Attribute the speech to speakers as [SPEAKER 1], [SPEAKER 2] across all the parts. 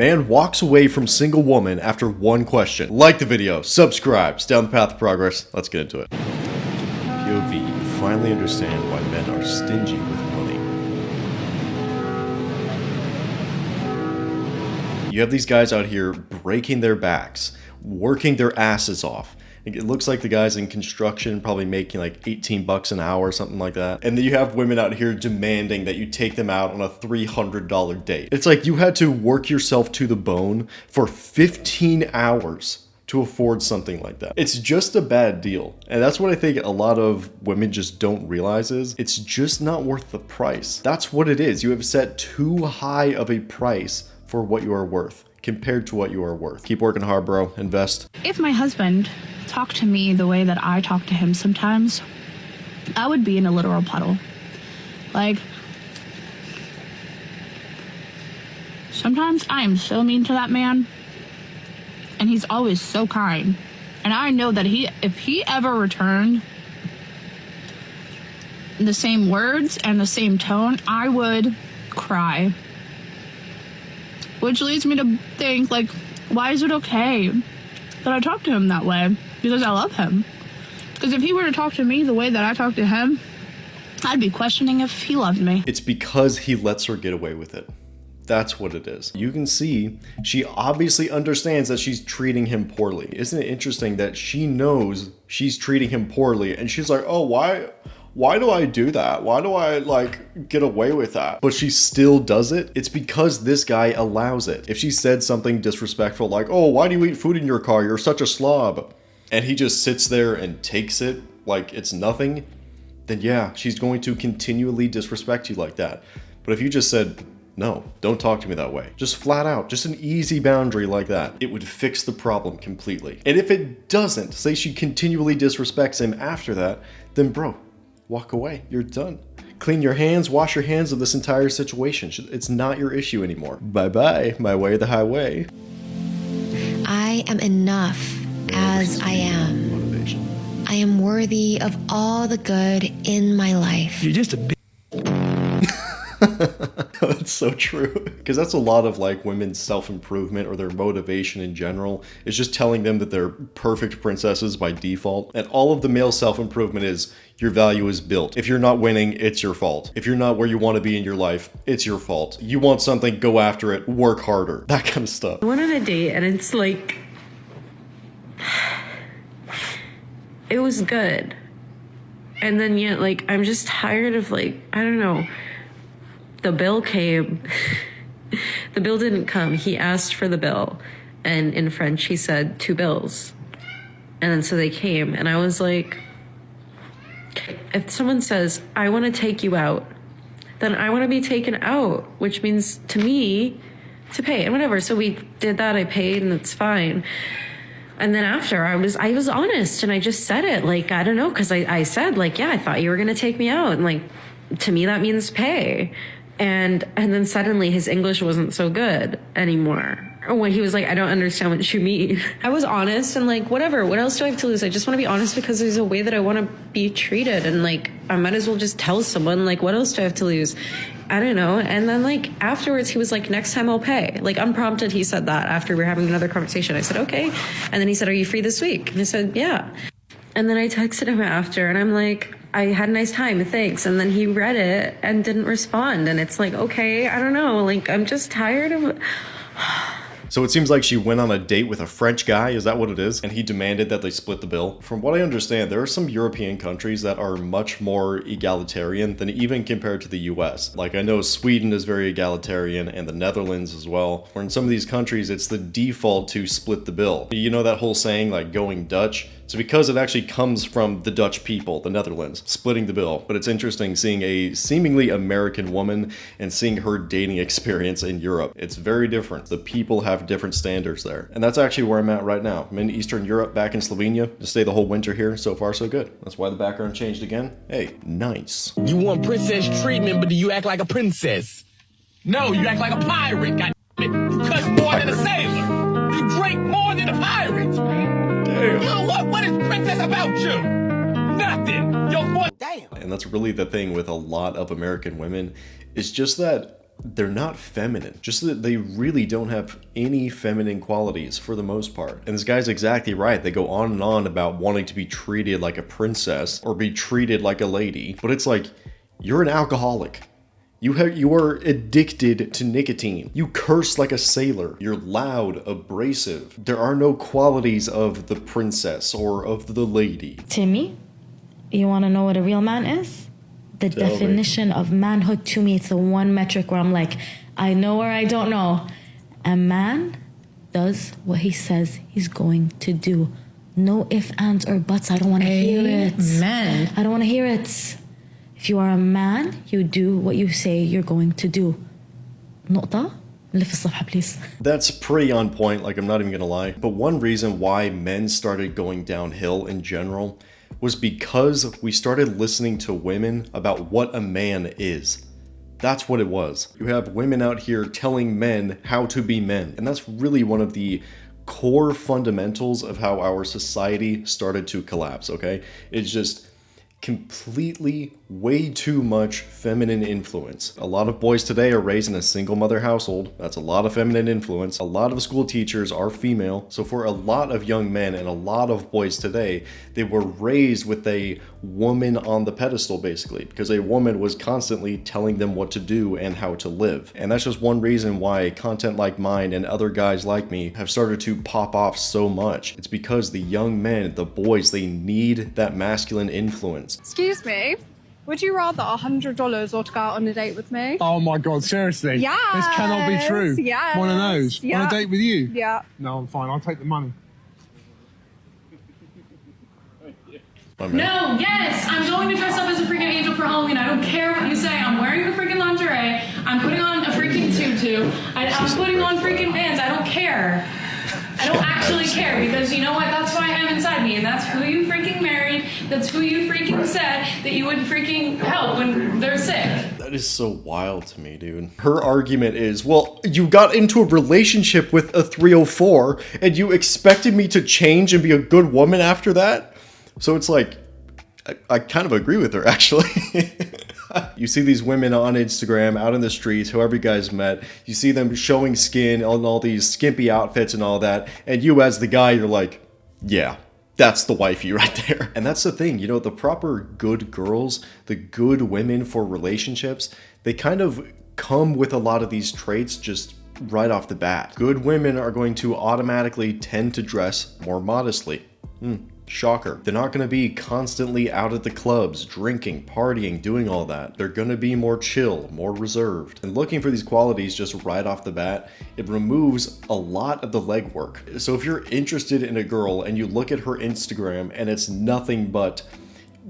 [SPEAKER 1] Man walks away from single woman after one question. Like the video, subscribe, it's down the path of progress. Let's get into it. POV, you finally understand why men are stingy with money. You have these guys out here breaking their backs, working their asses off. It looks like the guys in construction probably making like 18 bucks an hour or something like that. And then you have women out here demanding that you take them out on a $300 date. It's like you had to work yourself to the bone for 15 hours to afford something like that. It's just a bad deal. And that's what I think a lot of women just don't realize is it's just not worth the price. That's what it is. You have set too high of a price for what you are worth compared to what you are worth. Keep working hard, bro. Invest.
[SPEAKER 2] If my husband talked to me the way that I talk to him sometimes, I would be in a literal puddle. Like, sometimes I am so mean to that man, and he's always so kind. And I know that if he ever returned the same words and the same tone, I would cry. Which leads me to think, like, why is it okay that I talk to him that way? Because I love him. Because if he were to talk to me the way that I talk to him, I'd be questioning if he loved me.
[SPEAKER 1] It's because he lets her get away with it. That's what it is. You can see she obviously understands that she's treating him poorly. Isn't it interesting that she knows she's treating him poorly and she's like, oh, why do I do that? Why do I like get away with that? But she still does it. It's because this guy allows it. If she said something disrespectful like, oh, why do you eat food in your car? You're such a slob. And he just sits there and takes it like it's nothing, then yeah, she's going to continually disrespect you like that. But if you just said, no, don't talk to me that way, just flat out, just an easy boundary like that, it would fix the problem completely. And if it doesn't, say she continually disrespects him after that, then bro, walk away. You're done. Clean your hands, wash your hands of this entire situation. It's not your issue anymore. Bye-bye, my way or the highway.
[SPEAKER 3] I am enough as I am.
[SPEAKER 1] Motivation.
[SPEAKER 3] I am worthy of all the good in my life.
[SPEAKER 4] You're just a bitch.
[SPEAKER 1] That's so true. Because that's a lot of like women's self-improvement or their motivation in general. It's just telling them that they're perfect princesses by default. And all of the male self-improvement is your value is built. If you're not winning, it's your fault. If you're not where you want to be in your life, it's your fault. You want something, go after it, work harder. That kind of stuff.
[SPEAKER 5] I went on a date and it's like, it was good. And then yet like, I'm just tired of like, I don't know. The bill came. The bill didn't come. He asked for the bill. And in French, he said 2 bills. And then so they came. And I was like, if someone says, I want to take you out, then I want to be taken out, which means to me to pay and whatever. So we did that. I paid and it's fine. And then after I was honest and I just said it like, I don't know. Cause I said like, yeah, I thought you were going to take me out. And like, to me, that means pay. And then suddenly his English wasn't so good anymore. Or when he was like, I don't understand what you mean. I was honest and like, whatever, what else do I have to lose? I just want to be honest because there's a way that I want to be treated. And like, I might as well just tell someone, like, what else do I have to lose? I don't know. And then like afterwards he was like, next time I'll pay. Like unprompted, he said that after we were having another conversation. I said, okay. And then he said, are you free this week? And I said, yeah. And then I texted him after and I'm like, I had a nice time, thanks. And then he read it and didn't respond. And it's like, okay, I don't know. Like, I'm just tired of it.
[SPEAKER 1] So it seems like she went on a date with a French guy, is that what it is? And he demanded that they split the bill. From what I understand, there are some European countries that are much more egalitarian than even compared to the US. Like I know Sweden is very egalitarian and the Netherlands as well. Where in some of these countries, it's the default to split the bill. You know that whole saying like going Dutch? So because it actually comes from the Dutch people, the Netherlands, splitting the bill. But it's interesting seeing a seemingly American woman and seeing her dating experience in Europe. It's very different. The people have different standards there. And that's actually where I'm at right now. I'm in Eastern Europe, back in Slovenia, to stay the whole winter here. So far, so good. That's why the background changed again. Hey, nice.
[SPEAKER 4] You want princess treatment, but do you act like a princess? No, you act like a pirate, goddammit. You cuss more than a sailor. You drink more than a pirate. Damn. What is princess about you? Nothing. Damn.
[SPEAKER 1] And that's really the thing with a lot of American women. It's just that they're not feminine. Just that they really don't have any feminine qualities for the most part. And this guy's exactly right. They go on and on about wanting to be treated like a princess or be treated like a lady. But it's like, you're an alcoholic. You are addicted to nicotine. You curse like a sailor. You're loud, abrasive. There are no qualities of the princess or of the lady.
[SPEAKER 6] Timmy, you want to know what a real man is? The definition of manhood to me, it's the one metric where I'm like, I know or I don't know. A man does what he says he's going to do. No ifs, ands, or buts. I don't want to hear it.
[SPEAKER 7] Amen.
[SPEAKER 6] I don't want to hear it. If you are a man, you do what you say you're going to do. نقطة. لف الصفحة, please.
[SPEAKER 1] That's pretty on point, like I'm not even gonna lie. But one reason why men started going downhill in general was because we started listening to women about what a man is. That's what it was. You have women out here telling men how to be men. And that's really one of the core fundamentals of how our society started to collapse, okay? It's just completely way too much feminine influence. A lot of boys today are raised in a single mother household. That's a lot of feminine influence. A lot of school teachers are female. So for a lot of young men and a lot of boys today, they were raised with a woman on the pedestal basically, because a woman was constantly telling them what to do and how to live. And that's just one reason why content like mine and other guys like me have started to pop off so much. It's because the young men, the boys, they need that masculine influence.
[SPEAKER 8] Excuse me, would you rather $100 or to go out on a date with me?
[SPEAKER 9] Oh my God, seriously?
[SPEAKER 8] Yes.
[SPEAKER 9] This cannot be true.
[SPEAKER 8] Yes.
[SPEAKER 9] One of those.
[SPEAKER 8] Yeah.
[SPEAKER 9] On a date with you?
[SPEAKER 8] Yeah.
[SPEAKER 9] No, I'm fine. I'll take the money.
[SPEAKER 10] No, yes, I'm going to dress up as a freaking angel for Halloween. I don't care what you say. I'm wearing the freaking lingerie. I'm putting on a freaking tutu. I'm putting on freaking Vans. I don't care. I don't actually care because you know what? That's who I am inside me, and that's who you freaking married. That's who you freaking said that you would freaking help when they're sick.
[SPEAKER 1] That is so wild to me, dude. Her argument is, well, you got into a relationship with a 304 and you expected me to change and be a good woman after that? So it's like, I kind of agree with her, actually. You see these women on Instagram, out in the streets, whoever you guys met, you see them showing skin on all these skimpy outfits and all that, and you as the guy, you're like, yeah, that's the wifey right there. And that's the thing, you know, the proper good girls, the good women for relationships, they kind of come with a lot of these traits just right off the bat. Good women are going to automatically tend to dress more modestly. Shocker. They're not going to be constantly out at the clubs, drinking, partying, doing all that. They're going to be more chill, more reserved. And looking for these qualities just right off the bat, it removes a lot of the legwork. So if you're interested in a girl and you look at her Instagram and it's nothing but,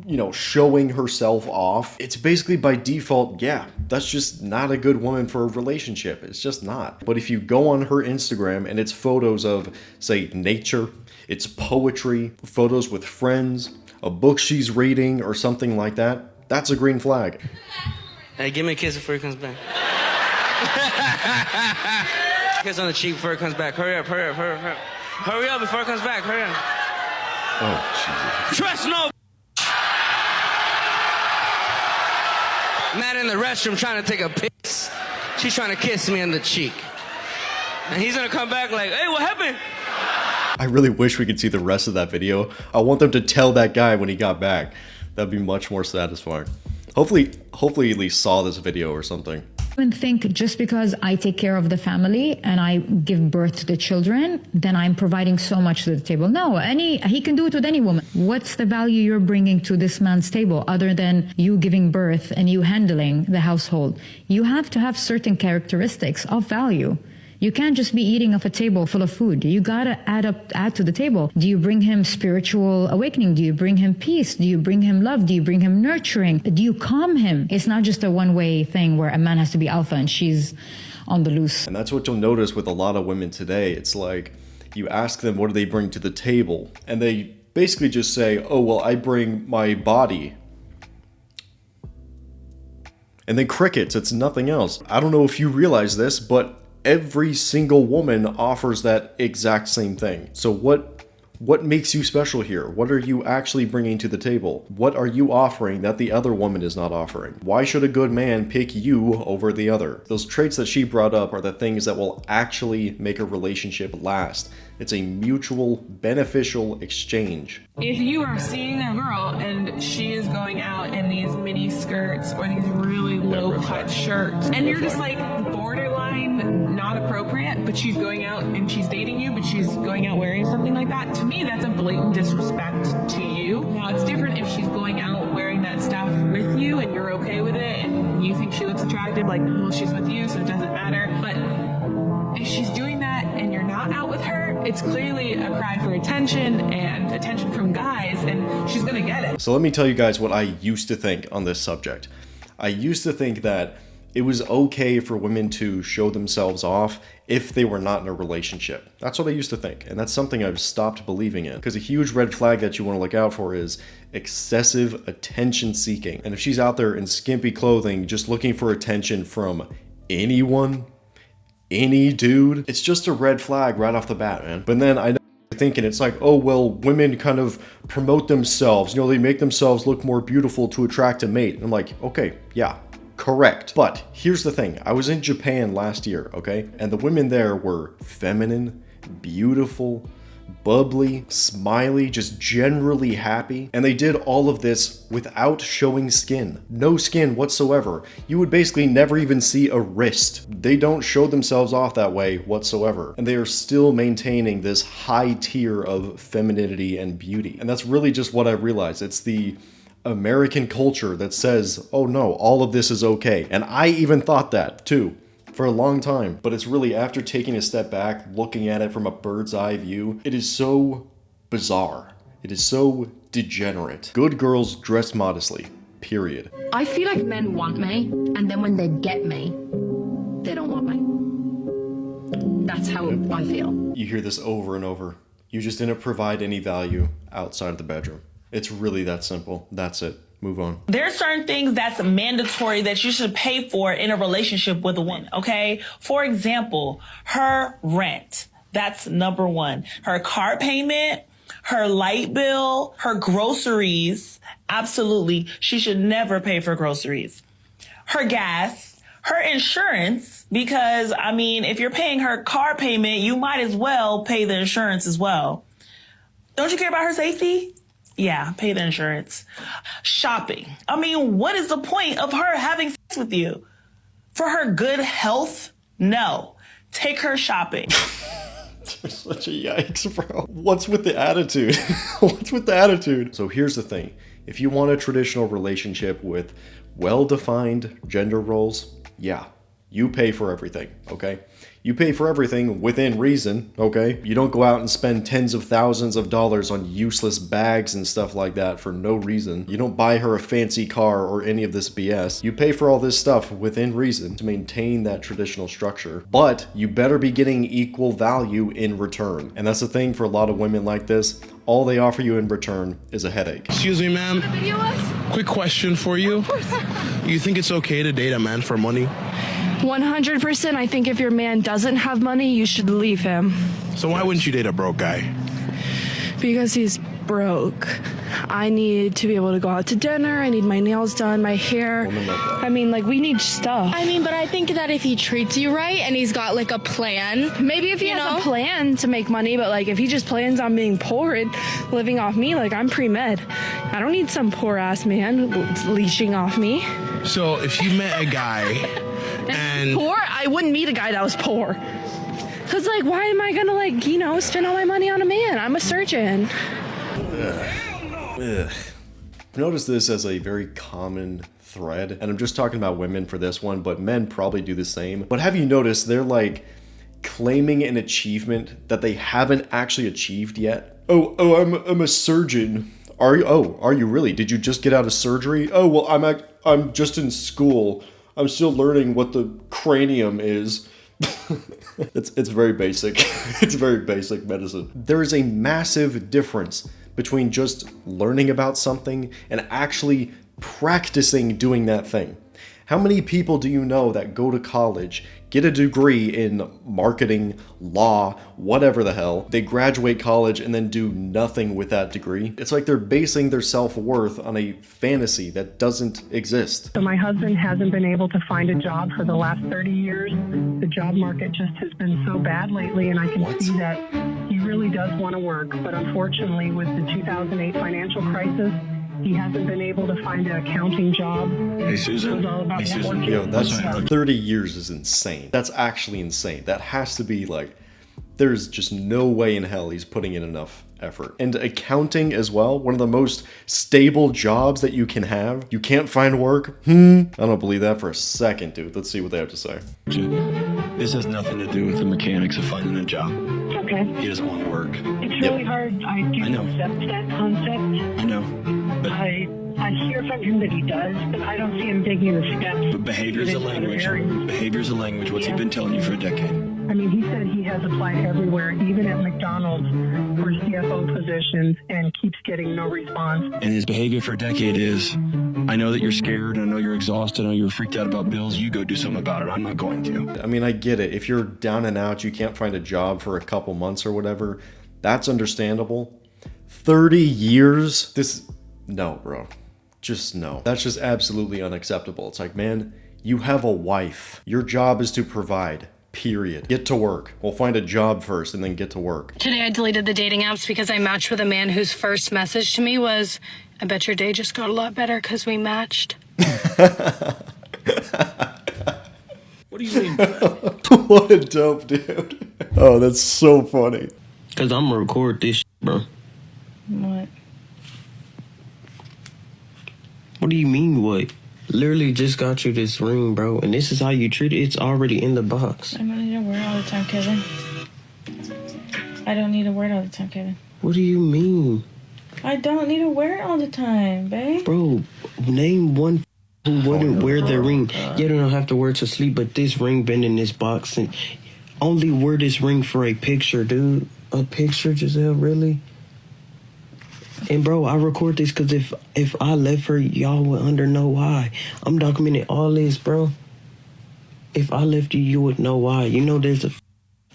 [SPEAKER 1] you know, showing herself off, it's basically by default, yeah, that's just not a good woman for a relationship. It's just not. But if you go on her Instagram and it's photos of, say, nature, it's poetry, photos with friends, a book she's reading or something like that, that's a green flag.
[SPEAKER 11] Hey, give me a kiss before he comes back. Kiss on the cheek before he comes back. Hurry up, hurry up, hurry up, hurry up. Hurry up before he comes back, hurry up.
[SPEAKER 1] Oh, Jesus.
[SPEAKER 11] Trust no. Matt in the restroom trying to take a piss. She's trying to kiss me on the cheek. And he's gonna come back like, hey, what happened?
[SPEAKER 1] I really wish we could see the rest of that video. I want them to tell that guy when he got back. That'd be much more satisfying. Hopefully he at least saw this video or something.
[SPEAKER 7] And think just because I take care of the family and I give birth to the children, then I'm providing so much to the table. No, he can do it with any woman. What's the value you're bringing to this man's table other than you giving birth and you handling the household? You have to have certain characteristics of value. You can't just be eating off a table full of food. You gotta add to the table. Do you bring him spiritual awakening? Do you bring him peace? Do you bring him love? Do you bring him nurturing? Do you calm him? It's not just a one-way thing where a man has to be alpha and she's on the loose.
[SPEAKER 1] And that's what you'll notice with a lot of women today. It's like, you ask them what do they bring to the table, and they basically just say, oh, well, I bring my body. And then crickets, it's nothing else. I don't know if you realize this, but every single woman offers that exact same thing. So what What makes you special here? What are you actually bringing to the table? What are you offering that the other woman is not offering? Why should a good man pick you over the other? Those traits that she brought up are the things that will actually make a relationship last. It's a mutual, beneficial exchange.
[SPEAKER 10] If you are seeing a girl and she is going out in these mini skirts or these really low cut shirts, and you're just like borderline not appropriate, but she's going out and she's dating you, but she's going out wearing something like that, to me that's a blatant disrespect to you. Now it's different if she's going out wearing that stuff with you and you're okay with it and you think she looks attractive, like, well, she's with you, so it doesn't matter. But if she's doing that and you're not out with her, it's clearly a cry for attention and attention from guys, and she's gonna get it.
[SPEAKER 1] So let me tell you guys what I used to think on this subject. I used to think that it was okay for women to show themselves off if they were not in a relationship. That's what I used to think, and that's something I've stopped believing in. Because a huge red flag that you want to look out for is excessive attention seeking. And if she's out there in skimpy clothing just looking for attention from anyone, any dude, it's just a red flag right off the bat, man. But then I know you're thinking it's like, oh well, women kind of promote themselves, you know, they make themselves look more beautiful to attract a mate. And I'm like, okay, yeah, correct. But here's the thing, I was in Japan last year, okay, and the women there were feminine, beautiful, bubbly, smiley, just generally happy. And they did all of this without showing skin. No skin whatsoever. You would basically never even see a wrist. They don't show themselves off that way whatsoever. And they are still maintaining this high tier of femininity and beauty. And that's really just what I realized. It's the American culture that says, oh no, all of this is okay. And I even thought that too, for a long time. But it's really after taking a step back, looking at it from a bird's eye view, it is so bizarre. It is so degenerate. Good girls dress modestly, period.
[SPEAKER 12] I feel like men want me, and then when they get me, they don't want me. That's how I feel.
[SPEAKER 1] You hear this over and over. You just didn't provide any value outside of the bedroom. It's really that simple. That's it. Move on.
[SPEAKER 13] There's certain things that's mandatory that you should pay for in a relationship with a woman, okay? For example, her rent. That's number one. Her car payment, her light bill, her groceries. Absolutely. She should never pay for groceries. Her gas, her insurance, because, I mean, if you're paying her car payment, you might as well pay the insurance as well. Don't you care about her safety? Yeah, pay the insurance. Shopping. I mean, what is the point of her having sex with you? For her good health? No. Take her shopping.
[SPEAKER 1] Such a yikes, bro. What's with the attitude? What's with the attitude? So here's the thing. If you want a traditional relationship with well-defined gender roles, yeah, you pay for everything, okay? You pay for everything within reason, okay? You don't go out and spend tens of thousands of dollars on useless bags and stuff like that for no reason. You don't buy her a fancy car or any of this BS. You pay for all this stuff within reason to maintain that traditional structure, but you better be getting equal value in return. And that's the thing for a lot of women like this. All they offer you in return is a headache.
[SPEAKER 14] Excuse me, ma'am. Quick question for you. You think it's okay to date a man for money?
[SPEAKER 15] 100%. I think if your man doesn't have money, you should leave him.
[SPEAKER 14] So why wouldn't you date a broke guy?
[SPEAKER 15] Because he's broke. I need to be able to go out to dinner. I need my nails done, my hair. I mean, like, we need stuff.
[SPEAKER 16] I mean, but I think that if he treats you right and he's got like a plan,
[SPEAKER 15] maybe if he has a plan to make money, but like if he just plans on being poor and living off me, like I'm pre-med. I don't need some poor ass man leeching off me.
[SPEAKER 14] So if you met a guy and
[SPEAKER 15] poor, I wouldn't meet a guy that was poor. Cause like, why am I gonna like, you know, spend all my money on a man? I'm a surgeon.
[SPEAKER 1] Ugh. I've noticed this as a very common thread, and I'm just talking about women for this one, but men probably do the same. But have you noticed they're like claiming an achievement that they haven't actually achieved yet? Oh, I'm a surgeon. Are you? Oh, are you really? Did you just get out of surgery? Oh, well, I'm just in school. I'm still learning what the cranium is. It's very basic. It's very basic medicine. There is a massive difference between just learning about something and actually practicing doing that thing. How many people do you know that go to college, get a degree in marketing, law, whatever the hell. They graduate college and then do nothing with that degree. It's like they're basing their self-worth on a fantasy that doesn't exist.
[SPEAKER 17] So my husband hasn't been able to find a job for the last 30 years. The job market just has been so bad lately, and I can see that he really does want to work. But unfortunately, with the 2008 financial crisis, he hasn't been able to find an accounting job.
[SPEAKER 14] Hey, Susan.
[SPEAKER 1] Hey, Susan. Yo, that's 30 years is insane. That's actually insane. That has to be like, there's just no way in hell he's putting in enough effort. And accounting as well, one of the most stable jobs that you can have. You can't find work? I don't believe that for a second, dude. Let's see what they have to say.
[SPEAKER 14] This has nothing to do with the mechanics of finding a job.
[SPEAKER 17] Okay.
[SPEAKER 14] He doesn't want to work.
[SPEAKER 17] It's really hard. I do accept that concept.
[SPEAKER 14] I know. But
[SPEAKER 17] I hear from him that he does, but I don't see him taking the steps.
[SPEAKER 14] But behavior's a language. Behavior's a language. What's he been telling you for a decade?
[SPEAKER 17] I mean, he said he has applied everywhere, even at McDonald's, for CFO positions, and keeps getting no response.
[SPEAKER 14] And his behavior for a decade is, I know that you're scared, I know you're exhausted, I know you're freaked out about bills, you go do something about it, I'm not going to.
[SPEAKER 1] I mean, I get it. If you're down and out, you can't find a job for a couple months or whatever, that's understandable. 30 years? No, bro. Just no. That's just absolutely unacceptable. It's like, man, you have a wife. Your job is to provide. Period. Get to work. We'll find a job first and then get to work.
[SPEAKER 18] Today I deleted the dating apps because I matched with a man whose first message to me was, I bet your day just got a lot better because we matched.
[SPEAKER 14] What do you mean by that?
[SPEAKER 1] What a dope dude. Oh, that's so funny.
[SPEAKER 11] Because I'm going to record this bro.
[SPEAKER 6] What?
[SPEAKER 11] What do you mean, what? Literally just got you this ring, bro. And this is how you treat it. It's already in the box.
[SPEAKER 6] I don't need to wear it all the time, Kevin. I don't need to wear it all the time, Kevin.
[SPEAKER 11] What do you mean?
[SPEAKER 6] I don't need to wear it all the time, babe.
[SPEAKER 11] Bro, name one who wouldn't wear their ring. Yeah, they don't have to wear it to sleep, but this ring been in this box. And only wear this ring for a picture, dude. A picture, Giselle, really? And bro, I record this because if I left her, y'all would know why. I'm documenting all this, bro. If I left you, you would know why. You know there's a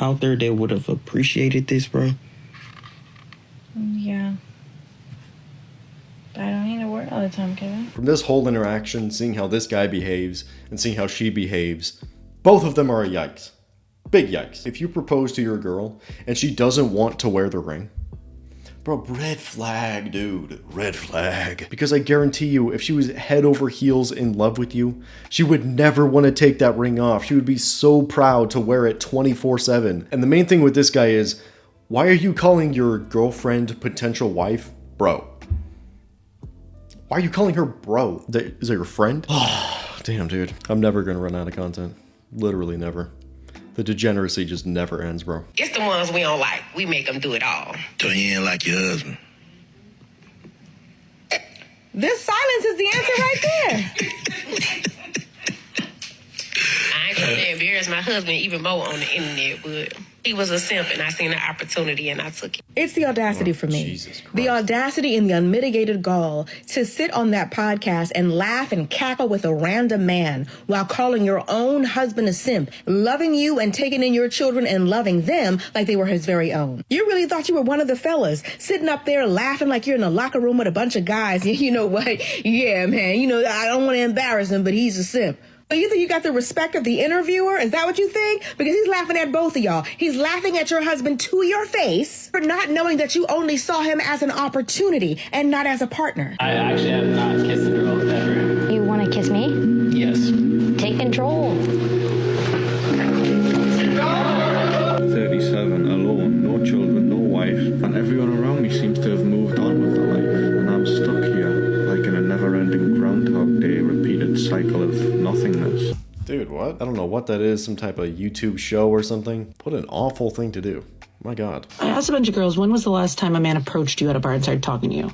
[SPEAKER 11] out there that would have appreciated this, bro.
[SPEAKER 6] Yeah. But I don't need to wear it all the time, Kevin.
[SPEAKER 1] From this whole interaction, seeing how this guy behaves and seeing how she behaves, both of them are a yikes. Big yikes. If you propose to your girl and she doesn't want to wear the ring, bro, red flag, dude. Red flag. Because I guarantee you, if she was head over heels in love with you, she would never want to take that ring off. She would be so proud to wear it 24/7. And the main thing with this guy is, why are you calling your girlfriend potential wife bro? Why are you calling her bro? Is it your friend? Damn, dude. I'm never going to run out of content. Literally never. The degeneracy just never ends, bro.
[SPEAKER 19] It's the ones we don't like. We make them do it all.
[SPEAKER 14] So you ain't like your husband.
[SPEAKER 19] This silence is the answer right there. I ain't trying to embarrass my husband even more on the internet, but he was a simp and I seen an opportunity and I took it.
[SPEAKER 20] It's the audacity for me. The audacity and the unmitigated gall to sit on that podcast and laugh and cackle with a random man while calling your own husband a simp, loving you and taking in your children and loving them like they were his very own. You really thought you were one of the fellas sitting up there laughing like you're in a locker room with a bunch of guys. You know what? Yeah, man, you know, I don't want to embarrass him, but he's a simp. You think you got the respect of the interviewer? Is that what you think? Because he's laughing at both of y'all. He's laughing at your husband to your face for not knowing that you only saw him as an opportunity and not as a partner.
[SPEAKER 21] I actually have not kissed a girl ever.
[SPEAKER 3] You want to kiss me?
[SPEAKER 21] Yes.
[SPEAKER 3] Take control.
[SPEAKER 22] 37, alone, no children, no wife, and everyone around me seems to have moved on with their life, and I'm stuck here, like in a never-ending Groundhog Day repeated cycle of nothingness.
[SPEAKER 1] Dude, what? I don't know what that is, some type of YouTube show or something. What an awful thing to do. My God.
[SPEAKER 23] I asked a bunch of girls, when was the last time a man approached you at a bar and started talking to you?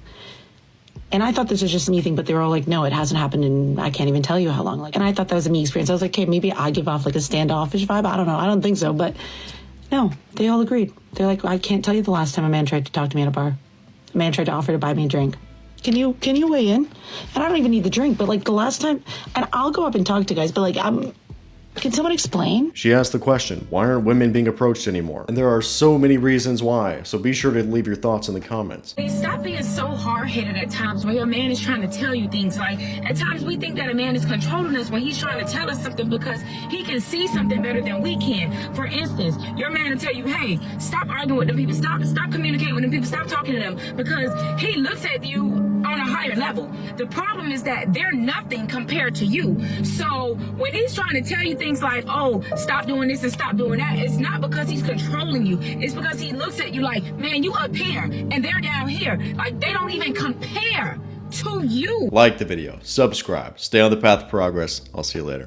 [SPEAKER 23] And I thought this was just me thing, but they were all like, no, it hasn't happened in, I can't even tell you how long. Like, and I thought that was a me experience. I was like, okay, maybe I give off like a standoffish vibe. I don't know. I don't think so. But no, they all agreed. They're like, I can't tell you the last time a man tried to talk to me at a bar. A man tried to offer to buy me a drink. Can you weigh in? And I don't even need the drink, but like the last time, and I'll go up and talk to guys, but like Can someone explain?
[SPEAKER 1] She asked the question, why aren't women being approached anymore? And there are so many reasons why, so be sure to leave your thoughts in the comments.
[SPEAKER 2] Stop being so hard-headed at times when your man is trying to tell you things. Like, at times we think that a man is controlling us when he's trying to tell us something because he can see something better than we can. For instance, your man will tell you, hey, stop arguing with them people, stop communicating with them people, stop talking to them, because he looks at you on a higher level. The problem is that they're nothing compared to you. So when he's trying to tell you things like, oh, stop doing this and stop doing that, it's not because he's controlling you. It's because he looks at you like, man, you up here and they're down here. Like, they don't even compare to you.
[SPEAKER 1] Like the video, subscribe, stay on the path of progress. I'll see you later.